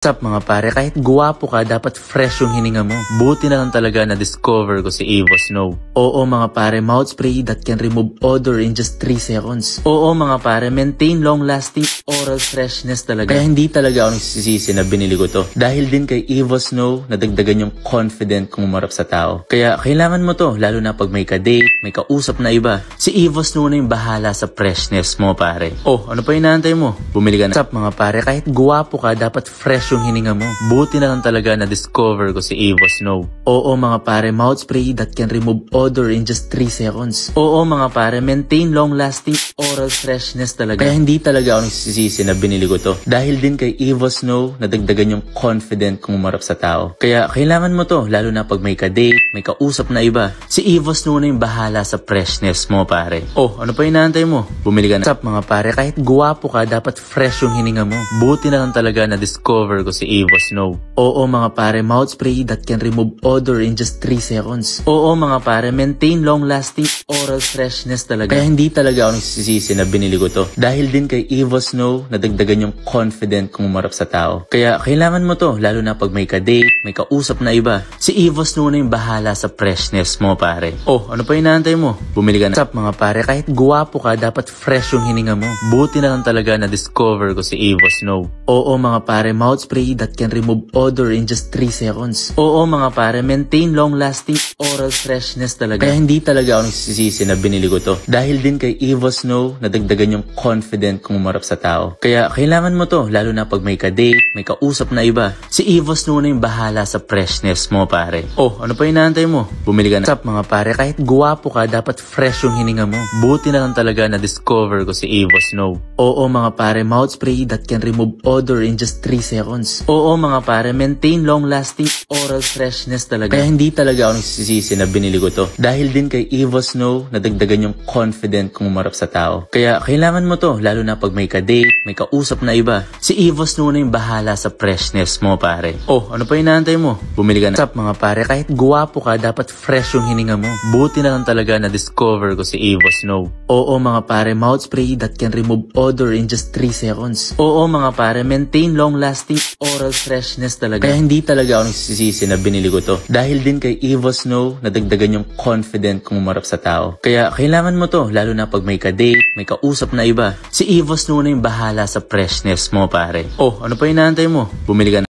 What's up mga pare, kahit guwapo ka, dapat fresh yung hininga mo. Buti na lang talaga na discover ko si Evo Snow. Oo mga pare, mouth spray that can remove odor in just 3 seconds. Oo mga pare, maintain long-lasting oral freshness talaga. Kaya hindi talaga ako nagsisisi na binili ko to. Dahil din kay Evo Snow, nadagdagan yung confident kung umarap sa tao. Kaya kailangan mo to, lalo na pag may ka-date, may kausap na iba. Si Evo Snow na yung bahala sa freshness mo pare. Oh, ano pa inaantay mo? Bumili ka na. What's up mga pare, kahit guwapo ka, dapat fresh yung hininga mo. Buti na lang talaga na discover ko si Evo Snow. Oo mga pare, mouth spray that can remove odor in just 3 seconds. Oo mga pare, maintain long-lasting oral freshness talaga. Kaya hindi talaga ako nagsisisi na binili ko to. Dahil din kay Evo Snow, nadagdagan yung confident kung umarap sa tao. Kaya kailangan mo to, lalo na pag may ka-date, may kausap na iba. Si Evo Snow na yung bahala sa freshness mo pare. Oh, ano pa inaantay mo? Bumili ka na. What's up mga pare, kahit guwapo ka, dapat fresh yung hininga mo. Buti na lang talaga na discover ko si Evo Snow. Oo mga pare, mouth spray that can remove odor in just 3 seconds. Oo mga pare, maintain long-lasting oral freshness talaga. Kaya hindi talaga ako nagsisisi na binili ko to. Dahil din kay Evo Snow, nadagdagan yung confident kung umarap sa tao. Kaya kailangan mo to, lalo na pag may ka-date, may kausap na iba. Si Evo Snow na yung bahala sa freshness mo pare. Oh, ano pa inaantay mo? Bumili ka na. What's up mga pare, kahit guwapo ka, dapat fresh yung hininga mo. Buti na lang talaga na discover ko si Evo Snow. Oo mga pare, mouth spray that can remove odor in just 3 seconds. Oo mga pare, maintain long-lasting oral freshness talaga. Kaya hindi talaga ako nagsisisi na binili ko to. Dahil din kay Evo Snow, nadagdagan yung confident kung umarap sa tao. Kaya kailangan mo to, lalo na pag may ka-date, may kausap na iba. Si Evo Snow na yung bahala sa freshness mo pare. Oh, ano pa inaantay mo? Bumili ka na. What's up mga pare, kahit guwapo ka, dapat fresh yung hininga mo. Buti na lang talaga na discover ko si Evo Snow. Oo mga pare, mouth spray that can remove odor in just 3 seconds. Oo mga pare, maintain long-lasting oral freshness talaga. Kaya hindi talaga ako nagsisisi na binili ko to. Dahil din kay Evo Snow, nadagdagan yung confident kung umarap sa tao. Kaya kailangan mo to, lalo na pag may ka-date, may kausap na iba. Si Evo Snow na yung bahala sa freshness mo pare. Oh, ano pa inaantay mo? Bumili ka na. What's up mga pare, kahit guwapo ka, dapat fresh yung hininga mo. Buti na lang talaga na discover ko si Evo Snow. Oo mga pare, mouth spray that can remove odor in just 3 seconds. Oo mga pare, maintain long-lasting oral freshness talaga. Kaya hindi talaga ako nagsisisi na binili ko to. Dahil din kay Evo Snow, nadagdagan yung confident kung umarap sa tao. Kaya kailangan mo to, lalo na pag may ka-date, may kausap na iba. Si Evo Snow na yung bahala sa freshness mo pare. Oh, ano pa inaantay mo? Bumili ka na.